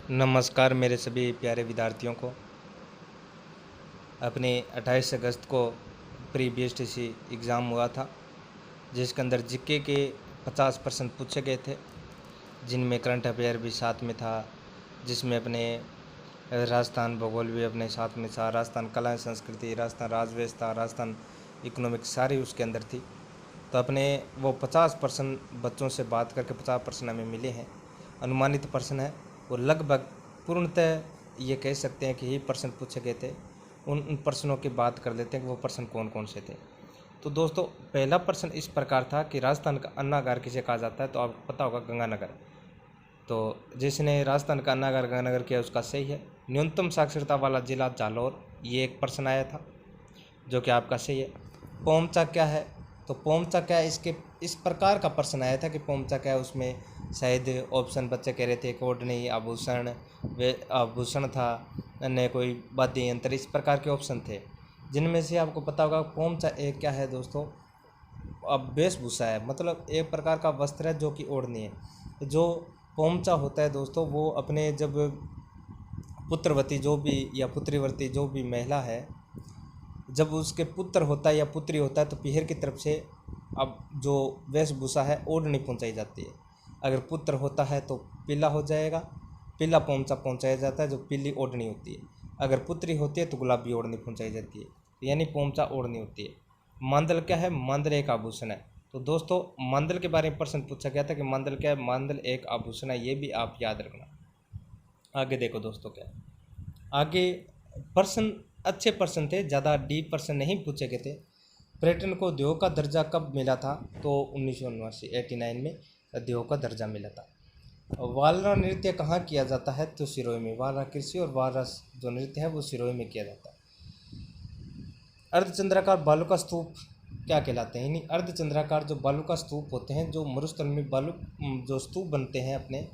नमस्कार मेरे सभी प्यारे विद्यार्थियों को। अपने 28 अगस्त को प्री बीएसटीसी एग्ज़ाम हुआ था, जिसके अंदर जीके के 50% पूछे गए थे, जिनमें करंट अफेयर भी साथ में था, जिसमें अपने राजस्थान भूगोल भी अपने साथ में था, राजस्थान कला एवं संस्कृति, राजस्थान राजव्यवस्था, राजस्थान इकोनॉमिक्स सारी उसके अंदर थी। तो अपने वो 50% बच्चों से बात करके 50% हमें मिले हैं। अनुमानित प्रश्न है वो लगभग पूर्णतः ये कह सकते हैं कि यही प्रश्न पूछे गए थे। उन प्रश्नों की बात कर लेते हैं कि वो प्रश्न कौन कौन से थे। तो दोस्तों, पहला प्रश्न इस प्रकार था कि राजस्थान का अन्नागार किसे कहा जाता है, तो आपको पता होगा गंगानगर। तो जिसने राजस्थान का अन्नागार गंगानगर किया उसका सही है। न्यूनतम साक्षरता वाला जिला जालौर, ये एक प्रश्न आया था जो कि आपका सही है। पोमचा क्या है, तो पोमचा क्या है, इसके इस प्रकार का प्रश्न आया था कि पोमचा क्या है, उसमें शायद ऑप्शन बच्चे कह रहे थे कोडनी, आभूषण, वे आभूषण था, अन्य कोई वाद्य यंत्र, इस प्रकार के ऑप्शन थे, जिनमें से आपको पता होगा पोमचा एक क्या है दोस्तों, अब वेशभूषा है, मतलब एक प्रकार का वस्त्र है जो कि ओढ़नी है। जो पोमचा होता है दोस्तों, वो अपने जब पुत्रवती जो भी या पुत्रीवर्ती जो भी महिला है, जब उसके पुत्र होता है या पुत्री होता है, तो पीहर की तरफ से अब जो वेशभूषा है ओढ़नी पहुंचाई जाती है। अगर पुत्र होता है तो पीला हो जाएगा, पीला पोमचा पहुंचाया जाता है जो पीली ओढ़नी होती है। अगर पुत्री होती है तो गुलाबी ओढ़नी पहुंचाई जाती है, यानी पोमचा ओढ़नी होती है। मांदल क्या है, मांदल एक आभूषण है। तो दोस्तों, मांदल के बारे में प्रश्न पूछा गया था कि मांदल क्या है, मांदल एक आभूषण है, ये भी आप याद रखना। आगे देखो दोस्तों, क्या है आगे प्रश्न, अच्छे प्रश्न थे, ज़्यादा डीप प्रश्न नहीं पूछे गए थे। पर्यटन को उद्योग का दर्जा कब मिला था, तो 1989 में उद्योग का दर्जा मिला था। वालरा नृत्य कहाँ किया जाता है, तो सिरोही में। वालरा कृषि और वालरा जो नृत्य है वो सिरोही में किया जाता है। अर्धचंद्राकार बालू का स्तूप क्या कहलाते हैं, यानी अर्धचंद्राकार जो बालू का स्तूप होते हैं, जो मरुस्थल में बालू जो स्तूप बनते हैं अपने,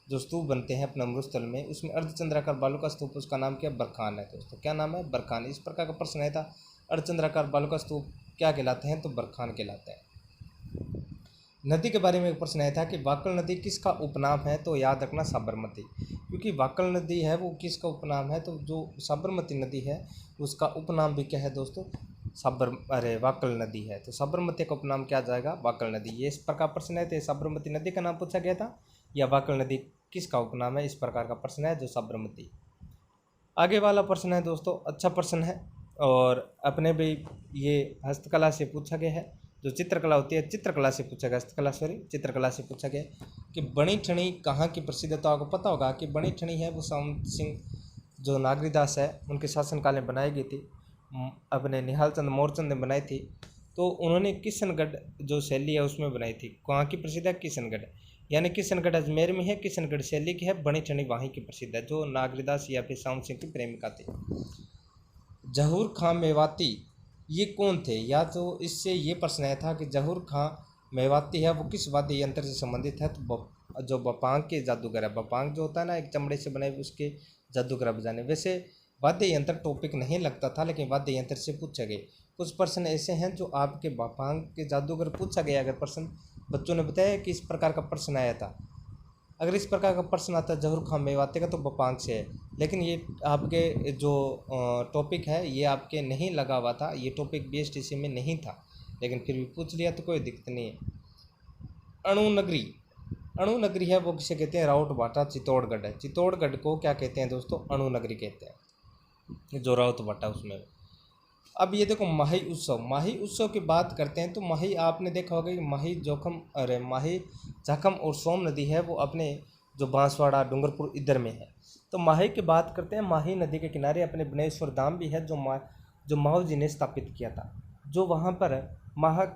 जो स्तूप बनते हैं अपने मरुस्थल में, उसमें अर्धचंद्राकार बालू का स्तूप, उसका नाम क्या, बरखान है दोस्तों। क्या नाम है, बरखान। इस प्रकार का प्रश्न आया था, अर्धचंद्राकार बालू का स्तूप क्या कहलाते हैं, तो बरखान कहलाते हैं। नदी के बारे में एक प्रश्न आया था कि वाकल नदी किसका उपनाम है, तो याद रखना साबरमती, क्योंकि वाकल नदी है वो किसका उपनाम है, तो जो साबरमती नदी है उसका उपनाम भी क्या है दोस्तों, वाकल नदी है। तो साबरमती का उपनाम क्या आ जाएगा, वाकल नदी। ये इस प्रकार प्रश्न है, तो साबरमती नदी का नाम पूछा गया था या वाकल नदी किसका उपनाम है, इस प्रकार का प्रश्न है जो साबरमती। आगे वाला प्रश्न है दोस्तों, अच्छा प्रश्न है, और अपने भी ये हस्तकला से पूछा गया है। जो चित्रकला होती है, चित्रकला से पूछा गया, हस्तकला सॉरी चित्रकला से पूछा गया कि बणी ठणी कहाँ की प्रसिद्ध है, तो आपको पता होगा कि बणी ठणी है वो सामंत सिंह जो नागरीदास है उनके शासनकाल में बनाई गई थी, अपने निहाल चंद मौर्यचंद ने बनाई थी। तो उन्होंने किशनगढ़ जो शैली है उसमें बनाई थी। कहाँ की प्रसिद्ध है, किशनगढ़, यानी किशनगढ़ अजमेर में है, किशनगढ़ शैली की है, बनी ठणी वहीं की प्रसिद्ध है, जो नागरीदास या फिर सामंत सिंह की प्रेमिका थी। जहूर खां मेवाती ये कौन थे, या तो इससे ये प्रश्न आया था कि जहूर खां मेवाती है वो किस वाद्य यंत्र से संबंधित है, तो जो बपांग के जादूगर है, बपांग जो होता है ना एक चमड़े से बने उसके जादूगर बजाने। वैसे वाद्य यंत्र टॉपिक नहीं लगता था, लेकिन वाद्य यंत्र से पूछे गए कुछ प्रश्न ऐसे हैं जो आपके बपांग के जादूगर पूछा गया। अगर प्रश्न बच्चों ने बताया कि इस प्रकार का प्रश्न आया था, अगर इस प्रकार का प्रश्न आता है जहूर खां मेवाती का, तो बपांग से है। लेकिन ये आपके जो टॉपिक है ये आपके नहीं लगा हुआ था, ये टॉपिक बीएसटीसी में नहीं था, लेकिन फिर भी पूछ लिया तो कोई दिक्कत नहीं है। अणुनगरी, अणुनगरी है वो किसे कहते हैं, राउत भाटा चित्तौड़गढ़ है। चित्तौड़गढ़ को क्या कहते हैं दोस्तों, अणुनगरी कहते हैं, जो राउत भाटा उसमें। अब ये देखो माही उत्सव, माही उत्सव की बात करते हैं तो माही आपने देखा होगा कि माही जोखम, अरे माही जाखम और सोम नदी है वो अपने जो बांसवाड़ा डूंगरपुर इधर में है। तो माही की बात करते हैं, माही नदी के किनारे अपने बनेश्वर धाम भी है, जो माहू जी ने स्थापित किया था, जो वहाँ पर माघ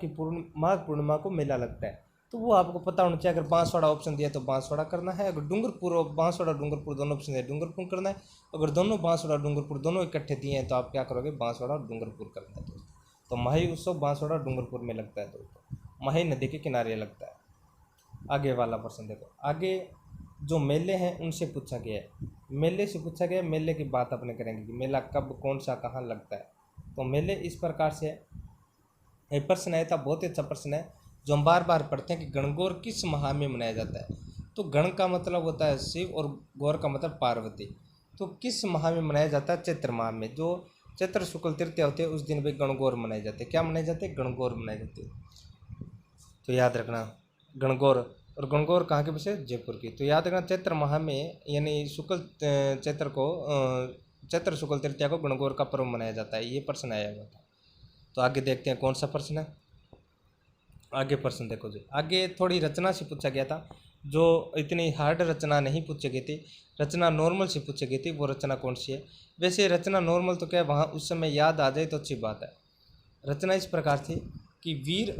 पूर्णिमा को मेला लगता है। तो वो आपको पता होना चाहिए। अगर बांसवाड़ा ऑप्शन दिया तो बांसवाड़ा करना है, अगर डूंगरपुर और बांसवाड़ा डूंगरपुर दोनों ऑप्शन है डूंगरपुर करना है, अगर दोनों बांसवाड़ा डूंगरपुर दोनों इकट्ठे दिए हैं तो आप क्या करोगे, बांसवाड़ा और डूंगरपुर करना है दोस्तों। तो माही उत्सव बांसवाड़ा डूंगरपुर में लगता है दोस्तों, माही नदी के किनारे लगता है। आगे वाला प्रश्न देखो, आगे जो मेले हैं उनसे पूछा गया है, मेले से पूछा गया है, मेले की बात अपने करेंगे कि मेला कब कौन सा कहाँ लगता है। तो मेले इस प्रकार से है, एक प्रश्न आया था, बहुत ही अच्छा प्रश्न है जो हम बार बार पढ़ते हैं कि गणगौर किस माह में मनाया जाता है। तो गण का मतलब होता है शिव और गौर का मतलब पार्वती। तो किस माह में मनाया जाता है? चैत्र माह में। जो चैत्र शुक्ल तृतीया होते हैं उस दिन भी गणगौर मनाए जाते हैं। क्या मनाए जाते हैं? गणगौर मनाए जाते हैं। तो याद रखना गणगौर। और गणगौर कहाँ के विषय? जयपुर की। तो याद रखना चैत्र माह में यानी शुक्ल चैत्र को चैत्र शुक्ल तृतीया को गणगौर का पर्व मनाया जाता है। ये प्रश्न आया हुआ था। तो आगे देखते हैं कौन सा प्रश्न है। आगे प्रश्न देखो जी, आगे थोड़ी रचना से पूछा गया था, जो इतनी हार्ड रचना नहीं पूछी गई थी, रचना नॉर्मल से पूछी गई थी। वो रचना कौन सी है? वैसे रचना नॉर्मल तो क्या है, वहाँ उस समय याद आ जाए तो अच्छी बात है। रचना इस प्रकार थी कि वीर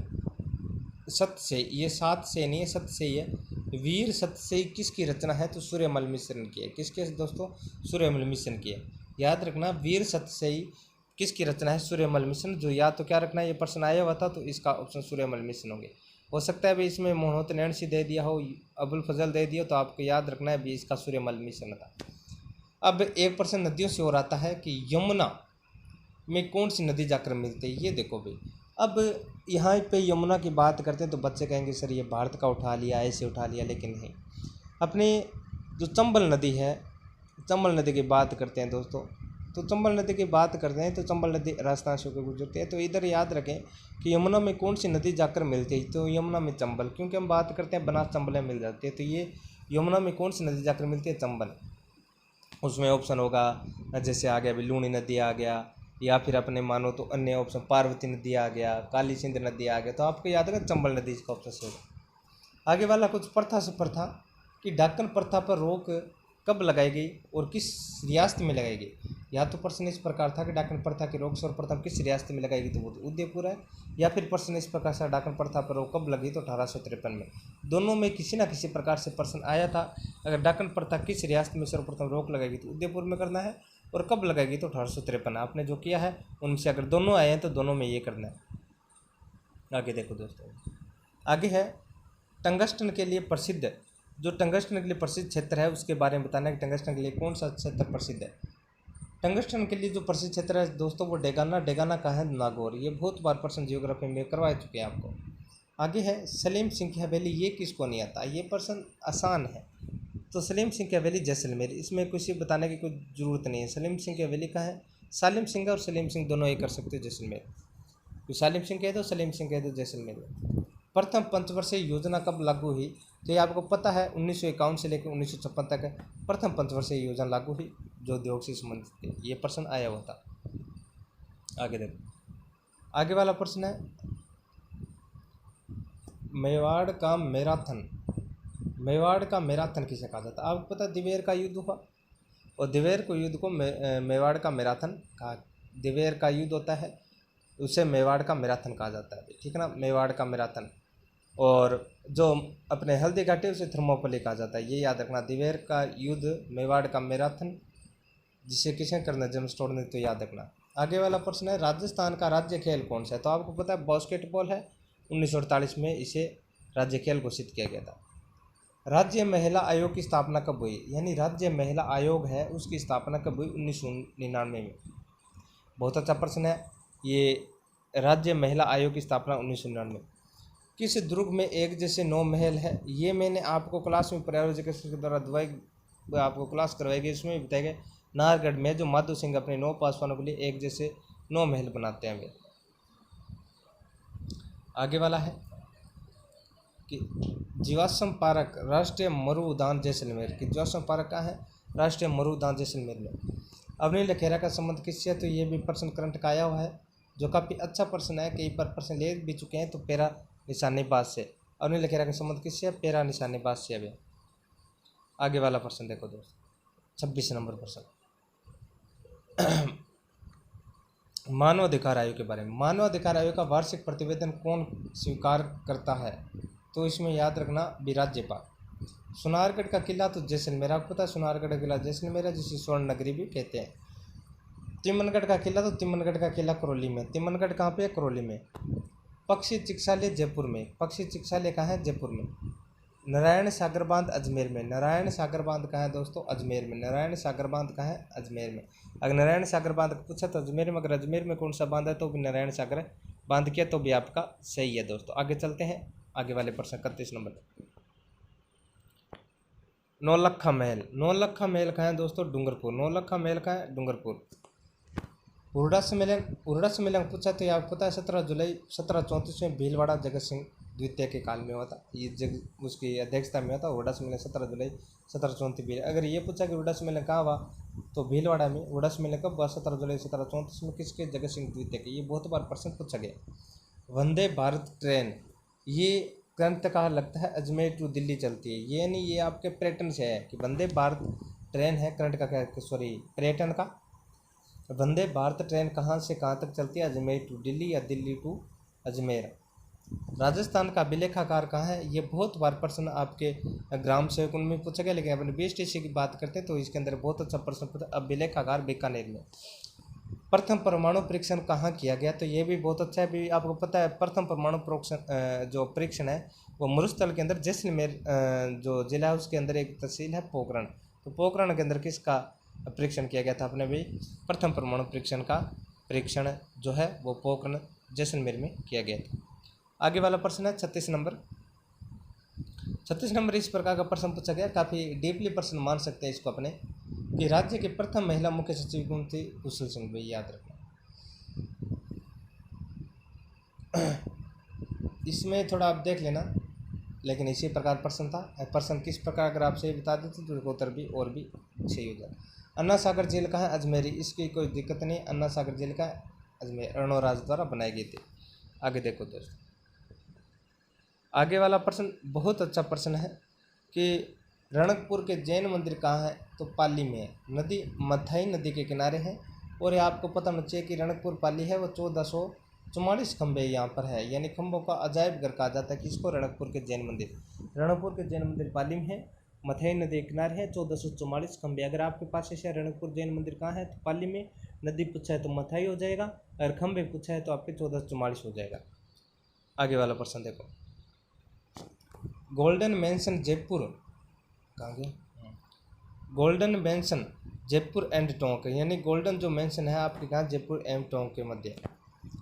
सत्य से, ये सात से नहीं है, सत्य से ही है। वीर सत्य से किसकी रचना है? तो सूर्यमल मिश्रण की है। किसके दोस्तों? सूर्यमल मिश्रण की है। याद रखना वीर सत्य से ही किसकी रचना है? सूर्यमल मिश्रण। जो या तो क्या रखना है, ये प्रश्न आया हुआ था तो इसका ऑप्शन सूर्यमल मिश्रण होंगे। हो सकता है भाई इसमें मोहम्मद नैणसी दे दिया हो, अबुल फजल दे दिया, तो आपको याद रखना है भी इसका सूर्यमल मिश्रण था। अब एक प्रश्न नदियों से और आता है कि यमुना में कौन सी नदी जाकर मिलती है? ये देखो भाई, अब यहाँ पे यमुना की बात करते हैं तो बच्चे कहेंगे सर ये भारत का उठा लिया, ऐसे उठा लिया, लेकिन नहीं। अपने जो चंबल नदी है, चंबल नदी की बात करते हैं दोस्तों, तो चंबल नदी की बात करते हैं तो चंबल नदी राजस्थान से होकर गुजरती है। तो इधर याद रखें कि यमुना में कौन सी नदी जाकर मिलती है? तो यमुना में चंबल, क्योंकि हम बात करते हैं बनास चंबल में मिल जाती है। तो ये यमुना में कौन सी नदी जाकर मिलती है? चंबल। उसमें ऑप्शन होगा जैसे आ गया अभी लूणी नदी आ गया, या फिर अपने मानो तो अन्य ऑप्शन पार्वती नदी आ गया, काली सिंध नदी आ गया। तो आपको याद है चंबल नदी इसका ऑप्शन से होगा। आगे वाला कुछ प्रथा से प्रथा कि डाकन प्रथा पर रोक कब लगाई गई और किस रियासत में लगाई गई? या तो प्रश्न इस प्रकार था कि डाकन प्रथा की रोक सर्वप्रथम किस रियासत में लगाई गई? तो वो उदयपुर है। या फिर प्रश्न इस प्रकार से डाकन प्रथा पर रोक कब लगी? तो 1853 में। दोनों में किसी न किसी प्रकार से प्रश्न आया था। अगर डाकन प्रथा किस रियासत में सर्वप्रथम रोक लगाएगी तो उदयपुर में करना है, और कब लगाएगी तो 1853। आपने जो किया है उनसे अगर दोनों आए हैं तो दोनों में ये करना है। आगे देखो दोस्तों, आगे है टंगस्टन के लिए प्रसिद्ध, जो टंगस्टन के लिए प्रसिद्ध क्षेत्र है उसके बारे में बताना है कि टंगस्टन के लिए कौन सा क्षेत्र प्रसिद्ध है। टंगस्टन के लिए जो प्रसिद्ध क्षेत्र है दोस्तों वो डेगाना। डेगाना का है नागौर। ये बहुत बार प्रश्न जियोग्राफी में करवा चुके हैं आपको। आगे है सलीम सिंह की हवेली। ये किसको नहीं आता? ये प्रश्न आसान है। तो सलीम सिंह की हवेली जैसलमेर, इसमें कुछ बताने की कोई ज़रूरत नहीं है। सलीम सिंह की हवेली का है, सालिम सिंह और सलीम सिंह दोनों ये कर सकते हो जैसलमेर। तो सालिम सिंह कह दो, सलीम सिंह कह दो, जैसलमेर में। प्रथम पंचवर्षीय योजना कब लागू हुई? तो ये आपको पता है 1951 से लेकर 1956 तक प्रथम पंचवर्षीय योजना लागू हुई जो उद्योग से संबंधित थी। ये प्रश्न आया हुआ था। आगे देखो, आगे वाला प्रश्न है मेवाड़ का मैराथन। मेवाड़ का मैराथन किसे कहा जाता है? आपको पता है दिवेर का युद्ध हुआ और दिवेर को युद्ध को मेवाड़ का मैराथन कहा। दिवेर का युद्ध होता है उसे मेवाड़ का मैराथन कहा जाता है, ठीक है ना, मेवाड़ का मैराथन। और जो अपने हल्दी घाटी उसे थर्मोपली कहा जाता है। ये याद रखना, दिवेर का युद्ध, मेवाड़ का मैराथन, जिसे किसने करना? जेम्स टोड ने। तो याद रखना। आगे वाला प्रश्न है राजस्थान का राज्य खेल कौन सा है? तो आपको पता है बास्केटबॉल है। 1948 में इसे राज्य खेल घोषित किया गया था। राज्य महिला आयोग की स्थापना कब हुई? यानी राज्य महिला आयोग है उसकी स्थापना कब हुई? 1999 में। बहुत अच्छा प्रश्न है ये। राज्य महिला आयोग की स्थापना 1999। किस दुर्ग में एक जैसे 9 महल है? ये मैंने आपको क्लास में पर्यावरण के द्वारा आपको क्लास करवाई गई, इसमें बताया गया नाहरगढ़ में जो माधो सिंह अपने 9 पासवानों के लिए एक जैसे 9 महल बनाते हैं वे। आगे वाला है कि जीवाश्म पार्क राष्ट्रीय मरु उद्यान जैसलमेर की। जीवाश्म पार्क कहाँ है? राष्ट्रीय मरु उद्यान जैसलमेर में। अवनील खेरा का संबंध किससे है? तो ये भी प्रश्न करंट का आया हुआ है जो काफ़ी अच्छा प्रश्न है, कई बार प्रश्न ले भी चुके हैं। तो पैरा निशानेबाज से। अवनील खेरा का संबंध किससे है? पैरा निशानेबाज से। अभी आगे वाला प्रश्न देखो दोस्तों, 26 नंबर प्रश्न मानवाधिकार आयोग के बारे में। मानवाधिकार आयोग का वार्षिक प्रतिवेदन कौन स्वीकार करता है? तो इसमें याद रखना राज्यपाल। सुनारगढ़ का किला तो जैसलमेर, आपको पता है सुनारगढ़ का किला जैसलमेर है, जिसे स्वर्ण नगरी भी कहते हैं। तिमनगढ़ का किला तो तिमनगढ़ का किला करौली में। तिमनगढ़ कहाँ पे है? करौली में। पक्षी चिकित्सालय जयपुर में। पक्षी चिकित्सालय कहाँ है? जयपुर में। नारायण सागर बांध अजमेर में। नारायण सागर बांध कहाँ है दोस्तों? अजमेर में। नारायण सागर बांध कहाँ है? अजमेर में। अगर नारायण सागर बांध पूछा तो अजमेर में, अगर अजमेर में कौन सा बांध है तो भी नारायण सागर बांध किया तो भी आपका सही है दोस्तों। आगे चलते हैं, आगे वाले प्रश्न 31 नंबर। नौलखा महल, नौलखा महल कहाँ है दोस्तों? डूंगरपुर। नौलखा महल कहाँ है? डूंगरपुर। उर्ड़ा सम्मेलन पूछा तो आपको पता है 17 जुलाई 1734 में भीलवाड़ा जगत सिंह द्वितीय के काल में हुआ था। ये उसकी अध्यक्षता में हुआ था उर्ड़ा सम्मेलन 17 जुलाई 1734। अगर ये पूछा कि उर्ड़ा सम्मेलन कहाँ हुआ तो भीलवाड़ा में। उर्ड़ा सम्मेलन कब हुआ? 17 जुलाई 1734 में। किसके? जगत सिंह द्वितीय के। ये बहुत बार प्रश्न पूछा गया। वंदे भारत ट्रेन, ये करंट कहाँ लगता है? अजमेर टू दिल्ली चलती है। ये नहीं, ये आपके पर्यटन से है कि वंदे भारत ट्रेन है करंट का, सॉरी पर्यटन का। वंदे भारत ट्रेन कहाँ से कहाँ तक चलती है? अजमेर टू दिल्ली या दिल्ली टू अजमेर। राजस्थान का अभिलेखागार कहाँ है? ये बहुत बार प्रश्न आपके ग्राम सेवक उनमें पूछा गया, लेकिन अपने बीएसटीसी की बात करते हैं तो इसके अंदर बहुत अच्छा प्रश्न पूछा। अभिलेखागार बीकानेर में। प्रथम परमाणु परीक्षण कहाँ किया गया? तो ये भी बहुत अच्छा है। भी आपको पता है प्रथम परमाणु जो परीक्षण है वो मरुस्थल के अंदर जैसलमेर जो जिला है उसके अंदर एक तहसील है पोखरण। तो पोखरण के अंदर किसका परीक्षण किया गया था? अपने भी प्रथम परमाणु परीक्षण का परीक्षण जो है वो पोखरण जैसलमेर में किया गया था। आगे वाला प्रश्न है 36 नंबर। 36 नंबर इस प्रकार का प्रश्न पूछा गया, काफ़ी डीपली प्रश्न मान सकते हैं इसको अपने, कि राज्य की प्रथम महिला मुख्य सचिव कौन थी? कुशल सिंह भाई, याद रखना। इसमें थोड़ा आप देख लेना, लेकिन इसी प्रकार प्रश्न था। प्रश्न किस प्रकार अगर आप सही बता देते तो उत्तर भी और भी सही हो जाए। अन्ना सागर जेल का है? अजमेरी। इसकी कोई दिक्कत नहीं। अन्ना सागर जेल का अजमेर अरुणराज द्वारा बनाई गई थी। आगे देखो दोस्तों, आगे वाला प्रश्न बहुत अच्छा प्रश्न है कि रणकपुर के जैन मंदिर कहाँ है? तो पाली में है। नदी मथाई नदी के किनारे है। और ये आपको पता होना चाहिए कि रणकपुर पाली है वो 1444 खंबे यहाँ पर है, यानी खंभों का अजायब घर कहा जाता है किसको? रणकपुर के जैन मंदिर। रणकपुर के जैन मंदिर पाली में है, मथाई नदी के किनारे है, 1444 खंबे। अगर आपके पास ऐसे रणकपुर जैन मंदिर कहाँ है तो पाली में, नदी पूछा है तो मथाई हो जाएगा, अगर खंबे पूछा है तो आपके 1444 हो जाएगा। आगे वाला प्रश्न देखो, गोल्डन मैंसन जयपुर कहाँ गया? गोल्डन मैंसन जयपुर एंड टोंक, यानी गोल्डन जो मैंसन है आपके कहाँ? जयपुर एवं टोंक के मध्य।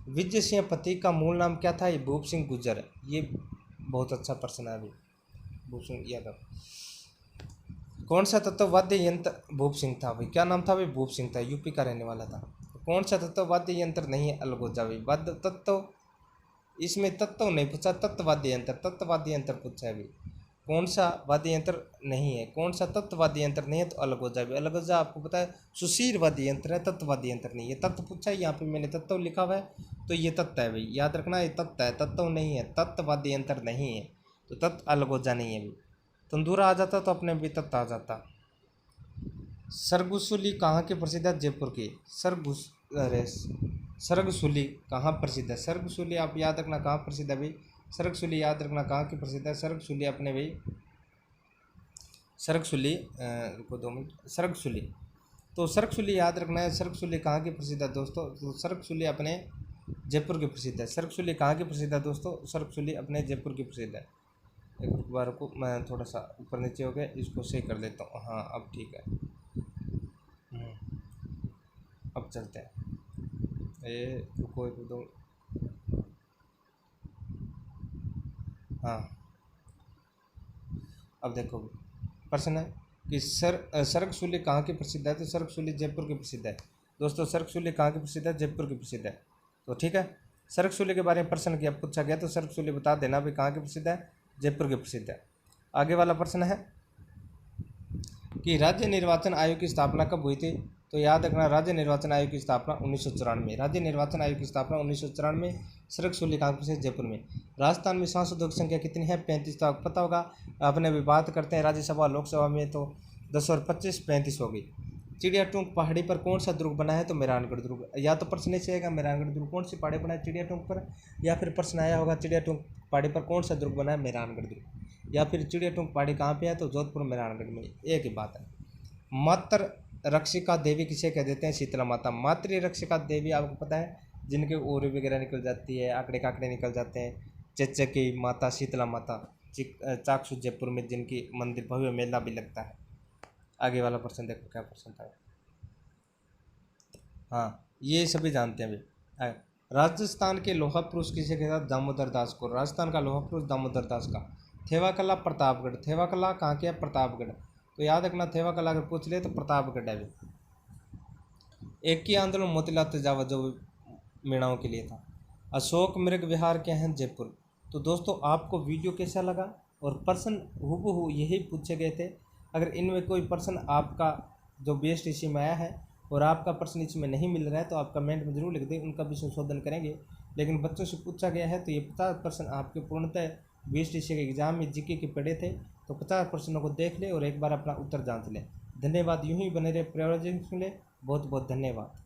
विजय सिंह पति का मूल नाम क्या था? ये भूप सिंह गुर्जर। ये बहुत अच्छा प्रश्न है। अभी भूप सिंह यादव। कौन सा तत्ववाद्य यंत्र भूप सिंह था? भाई क्या नाम था? भाई भूप सिंह था, यूपी का रहने वाला था। कौन सा तत्ववाद्य यंत्र नहीं है? अलगोजा। भाई वाद्य तत्व, इसमें तत्व नहीं पूछा, तत्ववाद्य यंत्र, तत्ववाद्य यंत्र पूछा है। भाई कौन सा वाद्य यंत्र नहीं है? कौन सा तत्ववाद्य यंत्र नहीं है? तो अलगोजा। भी अलगोजा आपको पता है सुशीर वाद्य यंत्र है, तत्ववाद्य यंत्र नहीं है। तत्व पूछा है, यहाँ पे मैंने तत्व लिखा हुआ है तो ये तत्व है। भाई याद रखना, ये तत्व है, तत्व नहीं है, तत्ववाद्य यंत्र नहीं है। तो तत्व अलगोजा नहीं है। भाई तंदूरा आ जाता तो अपने भी तत्व आ जाता। सरगुसुली कहाँ की प्रसिद्ध है? जयपुर की। सरगसुली कहाँ प्रसिद्ध है? सरगसुली आप याद रखना कहाँ प्रसिद्ध है। भाई सरगसुली याद रखना कहाँ की प्रसिद्ध है? सरगसुली अपने भाई सरगसुली रुको 2 मिनट। सरगसुली, तो सरगसुली याद रखना है। सरगसुली कहाँ की प्रसिद्ध है दोस्तों? तो सरगसुली अपने जयपुर की प्रसिद्ध है। सरगसुली कहाँ की प्रसिद्ध है दोस्तों? सरगसुली अपने जयपुर की प्रसिद्ध है। एक बार को मैं थोड़ा सा ऊपर नीचे हो गया, इसको सही कर देता हूँ। हाँ अब ठीक है। अब चलते हैं। ये रुको 1 2, हाँ अब देखो प्रश्न है कि सरगसुली कहाँ की प्रसिद्ध है? तो सरगसुली जयपुर की प्रसिद्ध है दोस्तों। सरगसुली कहाँ की प्रसिद्ध है? जयपुर की प्रसिद्ध है। तो ठीक है, सरगसुली के बारे में प्रश्न किया पूछा गया तो सरगसुली बता देना भी कहाँ की प्रसिद्ध है? जयपुर की प्रसिद्ध है। आगे वाला प्रश्न है कि राज्य निर्वाचन आयोग की स्थापना कब हुई थी? तो याद रखना राज्य निर्वाचन आयोग की स्थापना 1994। राज्य निर्वाचन आयोग की स्थापना 1994। सरगसुली कहाँ पर? जयपुर में। राजस्थान में सांसदों की संख्या कितनी है? 35। तो आपको पता होगा, अपने भी बात करते हैं राज्यसभा लोकसभा में तो 10 और 25 35 होगी। चिड़िया टूंक पहाड़ी पर कौन सा दुर्ग बना है? तो मेहरानगढ़ दुर्ग। या तो प्रश्न ऐसे आएगा मेहरानगढ़ दुर्ग कौन सी पहाड़ी बना है चिड़िया टूंक पर, या फिर प्रश्न आया होगा चिड़िया टूंक पहाड़ी पर कौन सा दुर्ग बना है? मेहरानगढ़ दुर्ग। या फिर चिड़िया टूंक पहाड़ी कहाँ पे है? तो जोधपुर मेहरानगढ़ में। एक ही बात है। मातृ रक्षिका देवी किसे कह देते हैं? शीतला माता। मातृ रक्षिका देवी आपको पता है, जिनके ओरे वगैरह निकल जाती है, आंकड़े काकड़े निकल जाते हैं, चेचक की माता शीतला माता। चाकसू जयपुर में जिनकी मंदिर भव्य मेला भी लगता है। आगे वाला प्रश्न देखो क्या प्रश्न था। हाँ ये सभी जानते हैं भाई। राजस्थान के लोहा पुरुष किसे कहता है? दामोदर दास को। राजस्थान का लोहा पुरुष दामोदर दास का। थेवा कला प्रतापगढ़। थेवा कला कहाँ के है? प्रतापगढ़। तो याद रखना थेवा कला अगर पूछ ले तो प्रतापगढ़ है। एक ही आंदोलन मोतीलाल तेजावत जो मीणाओं के लिए था। अशोक मृग विहार क्या है जयपुर। तो दोस्तों आपको वीडियो कैसा लगा और प्रश्न हूबहू यही पूछे गए थे। अगर इनमें कोई प्रश्न आपका जो बेस्ट इसी में आया है और आपका प्रश्न इसमें नहीं मिल रहा है तो आप कमेंट में जरूर लिख दें, उनका भी संशोधन करेंगे। लेकिन बच्चों से पूछा गया है तो ये 50% आपके पूर्णतः बेस्ट इसी के एग्जाम में जीके के पढ़े थे, तो 50 प्रश्नों को देख ले और एक बार अपना उत्तर जांच लें। धन्यवाद। यूं ही बने रहे प्रयोजन के लिए बहुत बहुत धन्यवाद।